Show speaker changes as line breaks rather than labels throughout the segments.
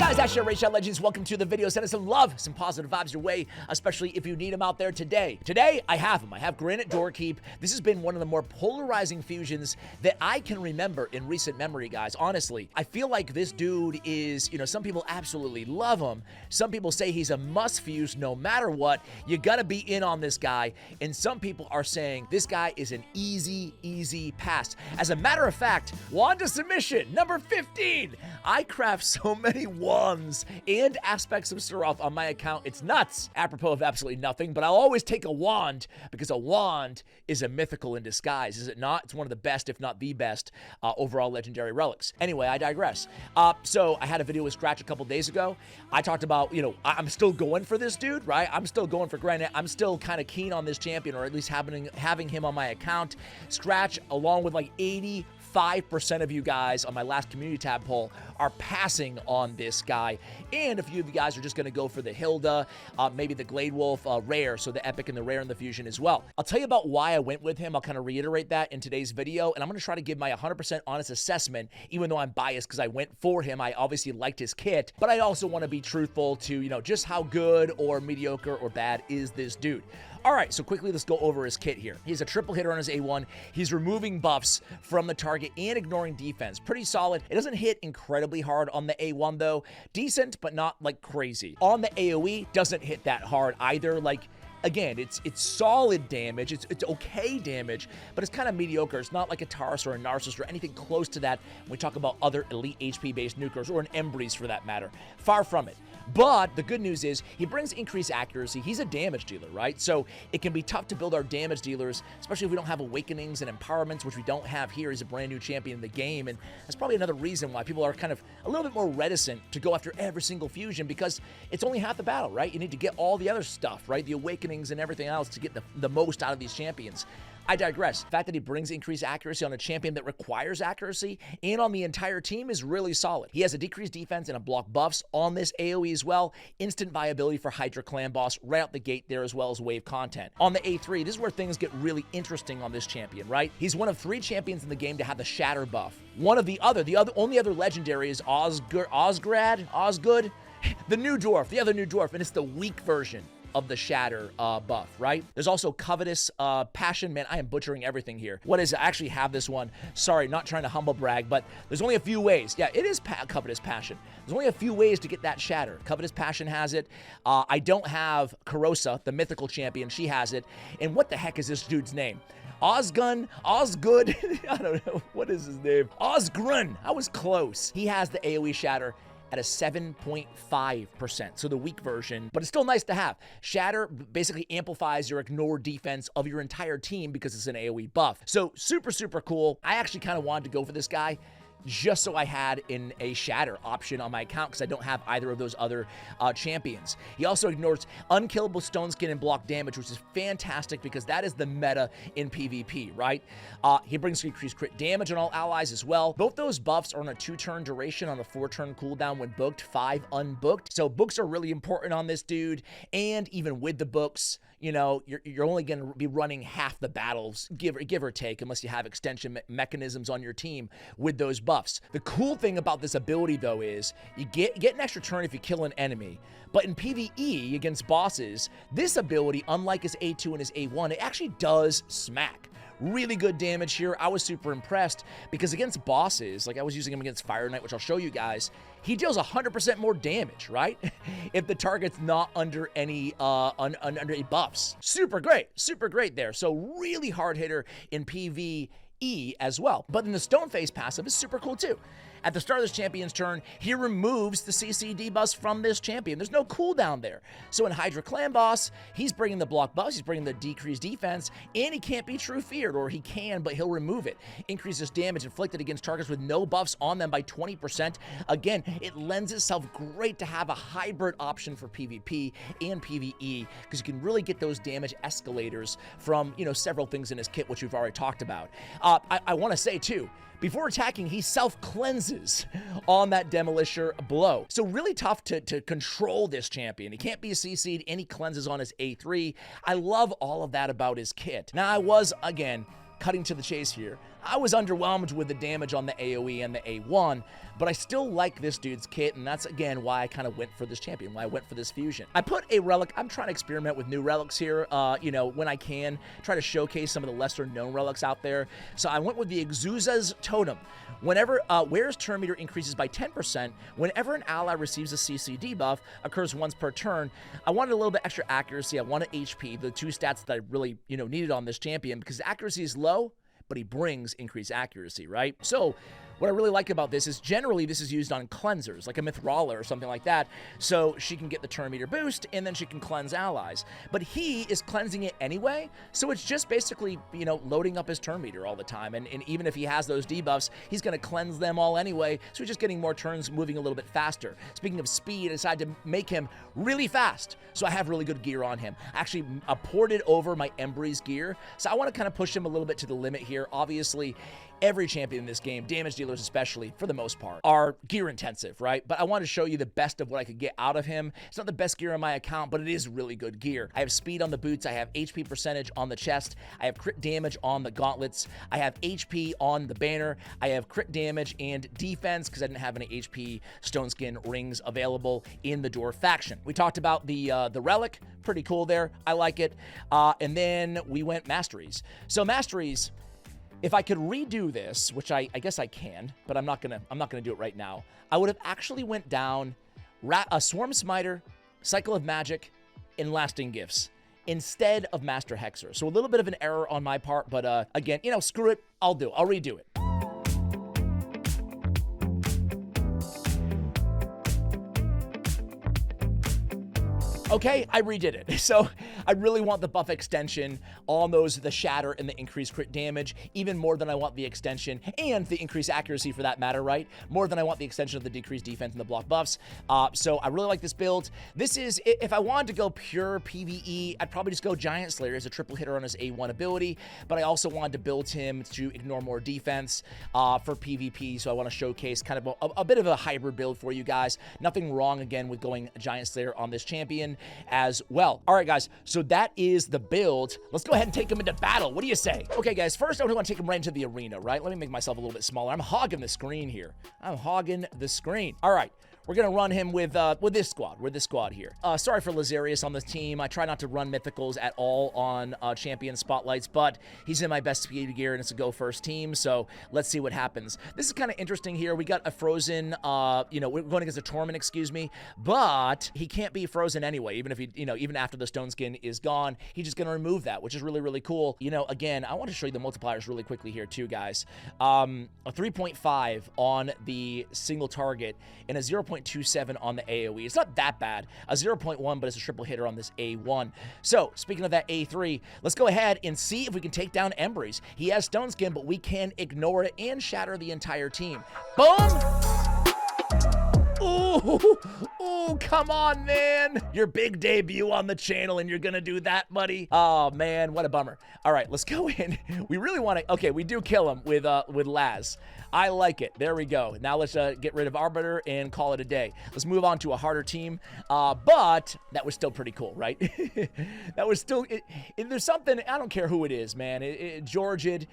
Guys, Asher Rayshot Legends, welcome to the video. Send us some love, some positive vibes your way, especially if you need them out there today. Today, I have them. I have Graynt Doorkeep. This has been one of the more polarizing fusions that I can remember in recent memory, guys. Honestly, I feel like this dude is, some people absolutely love him. Some people say he's a must fuse no matter what. You gotta be in on this guy. And some people are saying this guy is an easy pass. As a matter of fact, wand to submission, number 15. I craft so many wands and aspects of Seraph on my account. It's nuts. Apropos of absolutely nothing, but I'll always take a wand because a wand is a mythical in disguise, is it not? It's one of the best, if not the best, overall legendary relics. Anyway, I digress. So I had a video with Scratch a couple days ago. I talked about, I'm still going for this dude, right? I'm still going for Granit. I'm still kind of keen on this champion, or at least having him on my account. Scratch, along with like 85% of you guys on my last community tab poll, are passing on this guy. And a few of you guys are just going to go for the Hilda, maybe the Glade Wolf rare, so the epic and the rare and the fusion as well. I'll tell you about why I went with him. I'll kind of reiterate that in today's video, and I'm going to try to give my 100% honest assessment, even though I'm biased because I went for him. I obviously liked his kit, but I also want to be truthful to, just how good or mediocre or bad is this dude. All right, so quickly, let's go over his kit here. He's a triple hitter on his A1. He's removing buffs from the target and ignoring defense. Pretty solid. It doesn't hit incredibly hard on the A1, though. Decent, but not, like, crazy. On the AoE, doesn't hit that hard either. Like, again, it's solid damage. It's okay damage, but it's kind of mediocre. It's not like a Taurus or a Narcissus or anything close to that when we talk about other elite HP-based nukers, or an Embrys for that matter. Far from it. But the good news is he brings increased accuracy. He's a damage dealer, right? So it can be tough to build our damage dealers, especially if we don't have awakenings and empowerments, which we don't have here. He's a brand new champion in the game, and that's probably another reason why people are kind of a little bit more reticent to go after every single fusion, because it's only half the battle, right? You need to get all the other stuff, right? The awakenings and everything else to get the most out of these champions. I digress. The fact that he brings increased accuracy on a champion that requires accuracy and on the entire team is really solid. He has a decreased defense and a block buffs on this AoE as well. Instant viability for Hydra clan boss right out the gate there, as well as wave content. On the A3, this is where things get really interesting on this champion, right? He's one of 3 champions in the game to have the Shatter buff. The only other legendary is Osgood, the new dwarf, the other new dwarf, and it's the weak version of the Shatter buff, right? There's also Covetous Passion. Man, I am butchering everything here. What is it? I actually have this one. Sorry, not trying to humble brag, but there's only a few ways. Yeah, it is Covetous Passion. There's only a few ways to get that Shatter. Covetous Passion has it. I don't have Karosa, the mythical champion. She has it. And what the heck is this dude's name? Osgood, I don't know. What is his name? Osgrun. I was close. He has the AoE Shatter at a 7.5%, so the weak version, but it's still nice to have. Shatter basically amplifies your ignore defense of your entire team because it's an AoE buff. So super cool. I actually kind of wanted to go for this guy just so I had in a Shatter option on my account, because I don't have either of those other champions. He also ignores unkillable stone skin and block damage, which is fantastic because that is the meta in PvP, right? He brings increased crit damage on all allies as well. Both those buffs are on a 2-turn duration on a 4-turn cooldown when booked, 5 unbooked. So books are really important on this dude, and even with the books, you're only going to be running half the battles, give or take, unless you have extension mechanisms on your team with those buffs. The cool thing about this ability, though, is you get an extra turn if you kill an enemy, but in PvE against bosses, this ability, unlike his A2 and his A1, it actually does smack. Really good damage here. I was super impressed because against bosses, like I was using him against Fire Knight, which I'll show you guys, he deals 100% more damage, right? If the target's not under any buffs. Super great there. So really hard hitter in PvE as well. But then the Stoneface passive is super cool too. At the start of this champion's turn, he removes the CC debuffs from this champion. There's no cooldown there. So in Hydra Clan Boss, he's bringing the block buffs, he's bringing the decreased defense, and he can't be true feared, or he can, but he'll remove it. Increases damage inflicted against targets with no buffs on them by 20%. Again, it lends itself great to have a hybrid option for PvP and PvE, because you can really get those damage escalators from, several things in his kit, which we've already talked about. I want to say, too, before attacking, he self-cleanses on that Demolisher blow. So really tough to control this champion. He can't be CC'd, and he cleanses on his A3. I love all of that about his kit. Now, I was, again, cutting to the chase here. I was underwhelmed with the damage on the AoE and the A1, but I still like this dude's kit, and that's, again, why I kind of went for this champion, why I went for this fusion. I put a relic. I'm trying to experiment with new relics here, you know, when I can, try to showcase some of the lesser-known relics out there. So I went with the Exuza's Totem. Whenever Ware's turn meter increases by 10%, whenever an ally receives a CC debuff, occurs once per turn. I wanted a little bit extra accuracy. I wanted HP, the two stats that I really, you know, needed on this champion, because accuracy is low, but he brings increased accuracy, right? So what I really like about this is generally this is used on cleansers, like a Mithrala or something like that, so she can get the turn meter boost, and then she can cleanse allies. But he is cleansing it anyway, so it's just basically, you know, loading up his turn meter all the time, and even if he has those debuffs, he's going to cleanse them all anyway, so he's just getting more turns, moving a little bit faster. Speaking of speed, I decided to make him really fast, so I have really good gear on him. I actually ported over my Embrys gear, so I want to kind of push him a little bit to the limit here. Obviously, every champion in this game, damage dealers especially, for the most part, are gear intensive, right? But I want to show you the best of what I could get out of him. It's not the best gear on my account, but it is really good gear. I have speed on the boots. I have HP percentage on the chest. I have crit damage on the gauntlets. I have HP on the banner. I have crit damage and defense because I didn't have any HP stone skin rings available in the dwarf faction. We talked about the relic. Pretty cool there. I like it. And then we went masteries. So masteries, if I could redo this, which I guess I can, but I'm not gonna do it right now, I would have actually went down a Swarm Smiter, Cycle of Magic, and Lasting Gifts instead of Master Hexer. So a little bit of an error on my part, but again, you know, screw it. I'll redo it. Okay, I redid it. So I really want the buff extension on those, the shatter and the increased crit damage, even more than I want the extension and the increased accuracy for that matter, right? More than I want the extension of the decreased defense and the block buffs. So I really like this build. This is, if I wanted to go pure PvE, I'd probably just go Giant Slayer as a triple hitter on his A1 ability, but I also wanted to build him to ignore more defense for PvP, so I want to showcase kind of a bit of a hybrid build for you guys. Nothing wrong, again, with going Giant Slayer on this champion as well. All right, guys, so that is the build. Let's go ahead and take him into battle. What do you say? Okay, guys, first I want to take him right into the arena, right? Let me make myself a little bit smaller. I'm hogging the screen here. I'm hogging the screen. All right. We're going to run him with this squad here. Sorry for Lazarius on the team. I try not to run mythicals at all on champion spotlights, but he's in my best speed gear, and it's a go first team, so let's see what happens. This is kind of interesting here. We got a frozen, you know, we're going against a Torment, excuse me, but he can't be frozen anyway, even if he, you know, even after the stone skin is gone, he's just going to remove that, which is really, really cool. You know, again, I want to show you the multipliers really quickly here too, guys. A 3.5 on the single target and a 0.27 on the AoE. It's not that bad. A 0.1, but it's a triple hitter on this A1. So, speaking of that A3, let's go ahead and see if we can take down Embrys. He has stone skin, but we can ignore it and shatter the entire team. Boom! Ooh, come on, man. Your big debut on the channel, and you're gonna do that, buddy? Oh, man, what a bummer. All right, let's go in. We really want to... Okay, we do kill him with Laz. I like it. There we go. Now let's get rid of Arbiter and call it a day. Let's move on to a harder team. But that was still pretty cool, right? That was still... there's something... I don't care who it is, man. Georgid,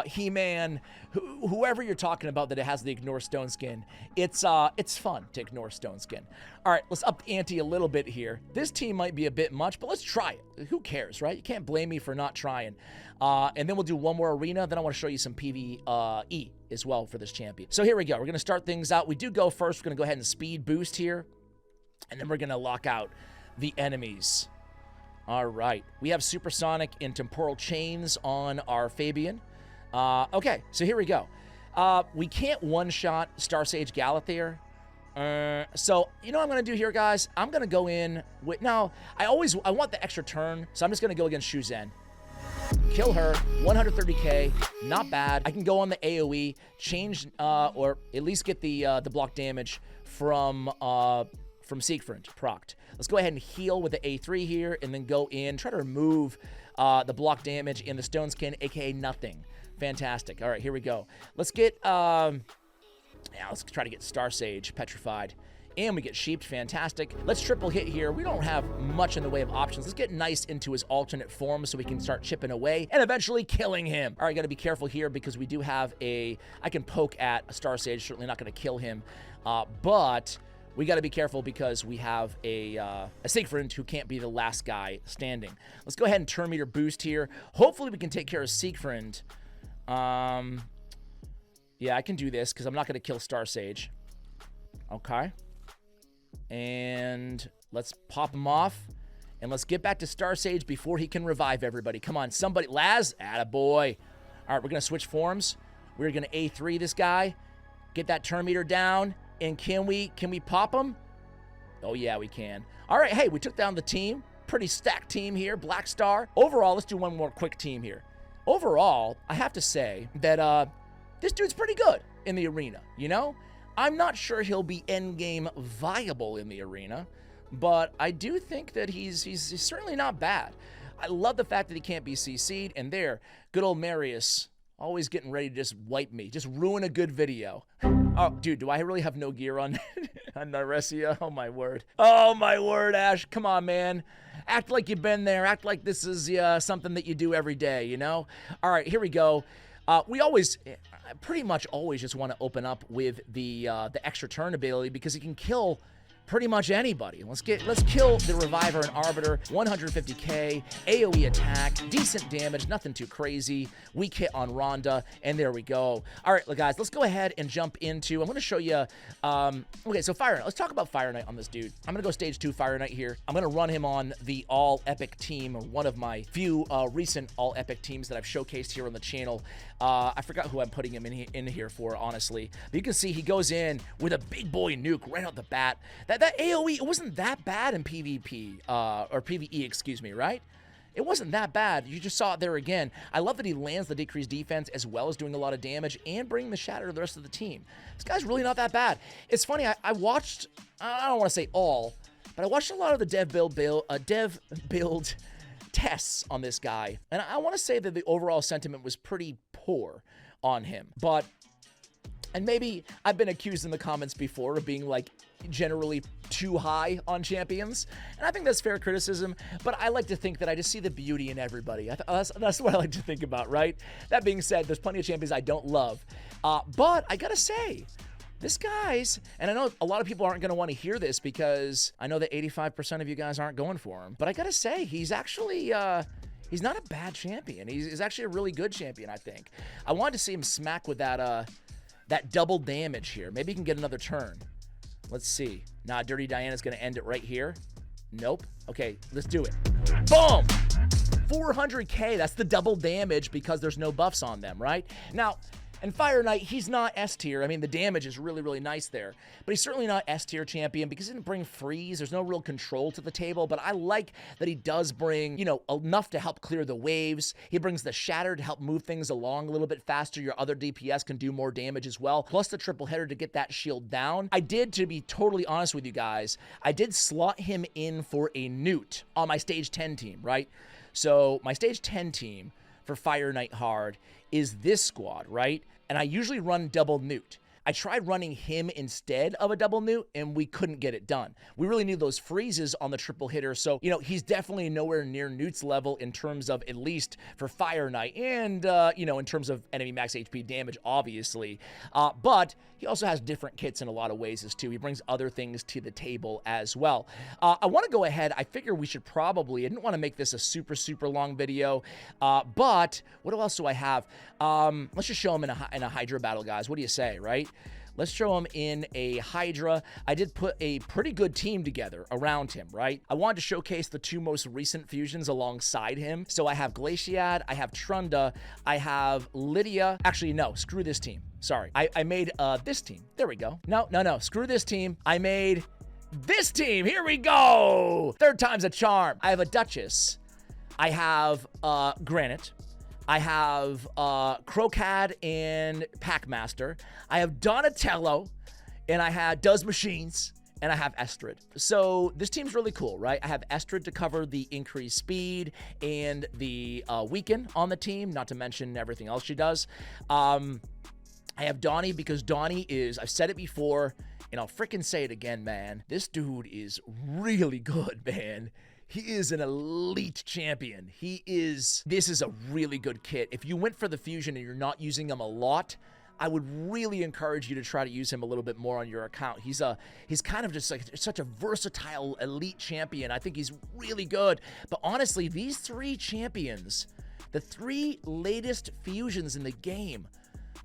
He-Man, whoever you're talking about that it has the ignore stone skin. It's fun to ignore stone skin. All right, let's up the ante a little bit here. This team might be a bit much, but let's try it. Who cares, right? You can't blame me for not trying. And then we'll do one more arena. Then I want to show you some PvE as well for this champion. So here we go. We're going to start things out. We do go first. We're going to go ahead and speed boost here. And then we're going to lock out the enemies. All right. We have supersonic and temporal chains on our Fabian. Okay, so here we go. We can't one-shot Star Sage Galathir. So, you know what I'm going to do here, guys? I'm going to go in with... No, I want the extra turn, so I'm just going to go against Shuzen. Kill her, 130k, not bad. I can go on the AoE, change, or at least get the block damage from Siegfried procced. Let's go ahead and heal with the A3 here, and then go in, try to remove the block damage in the stone skin, aka nothing. Fantastic. All right, here we go. Let's get... yeah, let's try to get Star Sage petrified and we get sheeped. Fantastic. Let's triple hit here. We don't have much in the way of options. Let's get nice into his alternate form so we can start chipping away and eventually killing him. All right, got to be careful here because we do have I can poke at a Star Sage, certainly not going to kill him, but we got to be careful because we have a Siegfried who can't be the last guy standing. Let's go ahead and turn meter boost here. Hopefully we can take care of Siegfried. Yeah, I can do this because I'm not going to kill Star Sage. Okay. And let's pop him off. And let's get back to Star Sage before he can revive everybody. Come on, somebody. Laz, attaboy. All right, we're going to switch forms. We're going to A3 this guy. Get that turn meter down. And can we pop him? Oh, yeah, we can. All right, hey, we took down the team. Pretty stacked team here, Black Star. Overall, let's do one more quick team here. Overall, I have to say that this dude's pretty good in the arena, you know? I'm not sure he'll be endgame viable in the arena, but I do think that he's certainly not bad. I love the fact that he can't be CC'd, and there, good old Marius, always getting ready to just wipe me, just ruin a good video. Oh, dude, do I really have no gear on, on Naresia? Oh, my word. Oh, my word, Ash. Come on, man. Act like you've been there. Act like this is something that you do every day, you know? All right, here we go. We always, pretty much always just want to open up with the extra turn ability because it can kill pretty much anybody. Let's kill the Reviver and Arbiter. 150k, AoE attack, decent damage, nothing too crazy. Weak hit on Rhonda, and there we go. All right, guys, let's go ahead and jump into, I'm going to show you, okay, so Fire Knight. Let's talk about Fire Knight on this dude. I'm going to go stage 2 Fire Knight here. I'm going to run him on the all-epic team, or one of my few recent all-epic teams that I've showcased here on the channel. I forgot who I'm putting him in here for, honestly. But you can see he goes in with a big boy nuke right out the bat. That AoE, it wasn't that bad in PvP, or PvE, excuse me, right? It wasn't that bad. You just saw it there again. I love that he lands the decreased defense as well as doing a lot of damage and bringing the shatter to the rest of the team. This guy's really not that bad. It's funny, I watched, I don't want to say all, but I watched a lot of the dev build tests on this guy. And I want to say that the overall sentiment was pretty poor on him. But, and maybe I've been accused in the comments before of being like generally too high on champions, and I think that's fair criticism, but I like to think that I just see the beauty in everybody. That's what I like to think about, right? That being said, there's plenty of champions I don't love, but I gotta say, this guy's, and I know a lot of people aren't going to want to hear this because I know that 85% of you guys aren't going for him, but I gotta say, he's actually, he's not a bad champion. He's actually a really good champion, I think. I wanted to see him smack with that double damage here. Maybe he can get another turn. Let's see. Nah, Dirty Diana's going to end it right here. Nope. Okay, let's do it. Boom! 400k. That's the double damage because there's no buffs on them, right? Now, and Fire Knight, he's not S tier. I mean, the damage is really, really nice there. But he's certainly not S tier champion because he didn't bring freeze. There's no real control to the table. But I like that he does bring, you know, enough to help clear the waves. He brings the shatter to help move things along a little bit faster. Your other DPS can do more damage as well. Plus the triple header to get that shield down. I did, to be totally honest with you guys, I did slot him in for a newt on my stage 10 team, right? So my stage 10 team for Fire Knight Hard is this squad, right? And I usually run double newt. I tried running him instead of a double newt, and we couldn't get it done. We really need those freezes on the triple hitter, so, you know, he's definitely nowhere near newt's level in terms of, at least for Fire Knight, and, you know, in terms of enemy max HP damage, obviously. But he also has different kits in a lot of ways, too. He brings other things to the table as well. I want to go ahead. I figure we should probably, I didn't want to make this a super, super long video, but what else do I have? Let's just show him in a Hydra battle, guys. What do you say, right? Let's show him in a Hydra. I did put a pretty good team together around him, right? I wanted to showcase the two most recent fusions alongside him. So I have Glaciad, I have Trunda, I have Lydia. Actually, no, screw this team. Sorry. I made this team. There we go. No, screw this team. I made this team. Here we go. Third time's a charm. I have a Duchess. I have Granit. I have Crocad and Packmaster. I have Donatello, and I have Does Machines, and I have Estrid. So this team's really cool, right? I have Estrid to cover the increased speed and the weaken on the team, not to mention everything else she does. I have Donnie because Donnie is, I've said it before, And I'll frickin' say it again, man. This dude is really good, man. He is an elite champion. This is a really good kit. If you went for the fusion and you're not using him a lot, I would really encourage you to try to use him a little bit more on your account. He's kind of just like such a versatile elite champion. I think he's really good. But honestly, these 3 champions, the 3 latest fusions in the game,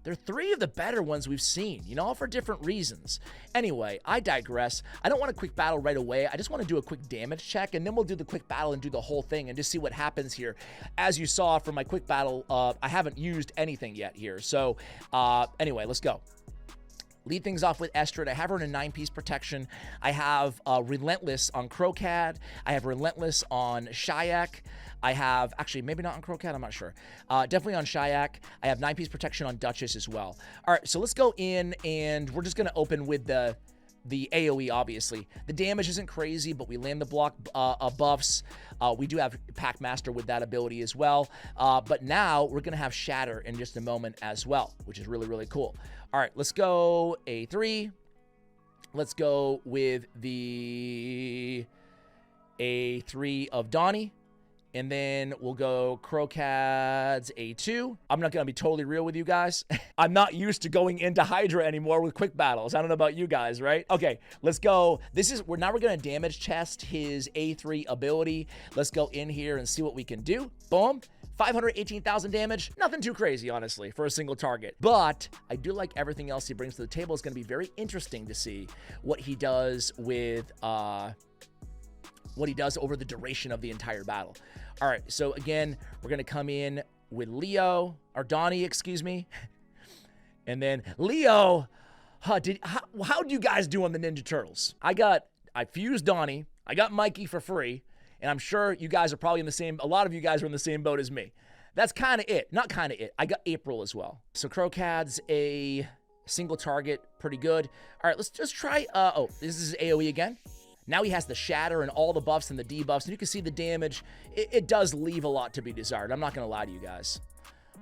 they're 3 of the better ones we've seen, you know, all for different reasons. Anyway, I digress. I don't want a quick battle right away. I just want to do a quick damage check, and then we'll do the quick battle and do the whole thing and just see what happens here. As you saw from my quick battle, I haven't used anything yet here. So anyway, let's go. Lead things off with Estrid. I have her in a 9-piece protection. I have Relentless on Crocad. I have Relentless on Shayak. I have, actually, maybe not on Crocad, I'm not sure. Definitely on Shayak. I have 9-piece protection on Duchess as well. All right, so let's go in, and we're just going to open with the AoE, obviously. The damage isn't crazy, but we land the block buffs. We do have Packmaster with that ability as well. But now we're going to have Shatter in just a moment as well, which is really, really cool. All right, let's go A3. Let's go with the A3 of Donnie. And then we'll go Crocad's A2. I'm not going to be totally real with you guys. I'm not used to going into Hydra anymore with quick battles. I don't know about you guys, right? Okay, let's go. Now we're going to damage test his A3 ability. Let's go in here and see what we can do. Boom. 518,000 damage. Nothing too crazy, honestly, for a single target. But I do like everything else he brings to the table. It's going to be very interesting to see what he does with... what he does over the duration of the entire battle. All right, so again, we're going to come in with Leo, or Donnie, excuse me. And then Leo, how do you guys do on the Ninja Turtles? I fused Donnie, I got Mikey for free, and I'm sure you guys are probably in the same, a lot of you guys are in the same boat as me. That's kind of it, not kind of it. I got April as well. So Crocad's a single target, pretty good. All right, let's just try, oh, this is AoE again. Now he has the Shatter and all the buffs and the debuffs, and you can see the damage. It does leave a lot to be desired. I'm not going to lie to you guys.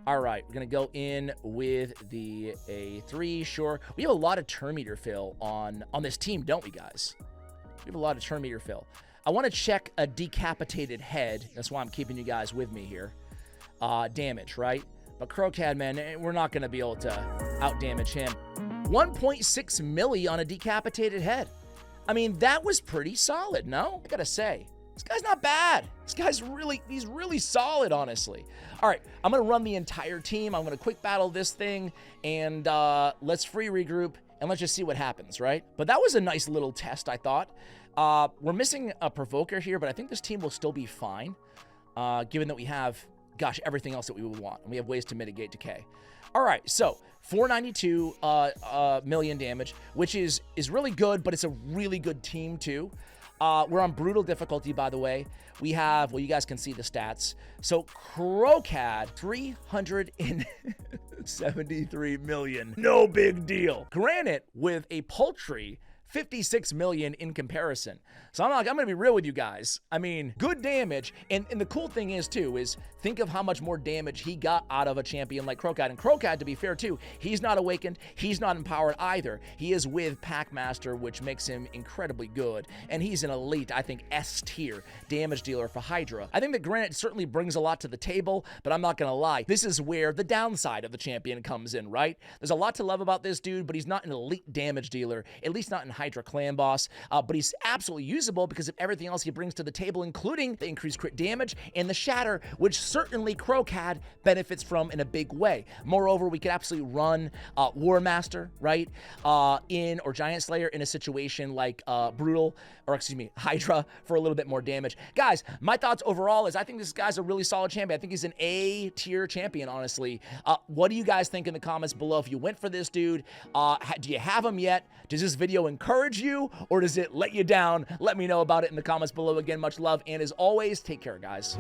All right, we're going to go in with the A3, sure. We have a lot of turn meter fill on this team, don't we, guys? We have a lot of turn meter fill. I want to check a decapitated head. That's why I'm keeping you guys with me here. Damage, right? But Crocad, man, we're not going to be able to out-damage him. 1.6 milli on a decapitated head. I mean, that was pretty solid, no? I gotta say, this guy's not bad. This guy's he's really solid, honestly. All right, I'm gonna run the entire team. I'm gonna quick battle this thing, and let's free regroup, and let's just see what happens, right? But that was a nice little test, I thought. We're missing a provoker here, but I think this team will still be fine, given that we have, gosh, everything else that we would want, and we have ways to mitigate decay. All right, so 492 million damage, which is really good, but it's a really good team too. We're on brutal difficulty, by the way. We have, well, you guys can see the stats. So Crocad, 373 million. No big deal. Granite with a paltry 56 million in comparison. So I'm going to be real with you guys. I mean, good damage. And the cool thing is, too, is think of how much more damage he got out of a champion like Crocad. And Crocad, to be fair, too, he's not awakened. He's not empowered either. He is with Packmaster, which makes him incredibly good. And he's an elite, I think, S-tier damage dealer for Hydra. I think that Granit certainly brings a lot to the table, but I'm not going to lie. This is where the downside of the champion comes in, right? There's a lot to love about this dude, but he's not an elite damage dealer, at least not in Hydra Clan Boss, but he's absolutely usable because of everything else he brings to the table, including the increased crit damage and the Shatter, which certainly Crocad benefits from in a big way. Moreover, we could absolutely run War Master, right, or Giant Slayer in a situation like Hydra for a little bit more damage. Guys, my thoughts overall is I think this guy's a really solid champion. I think he's an A-tier champion, honestly. What do you guys think in the comments below? If you went for this dude, do you have him yet? Does this video encourage you, or does it let you down? Let me know about it in the comments below. Again, much love, and as always, take care, guys.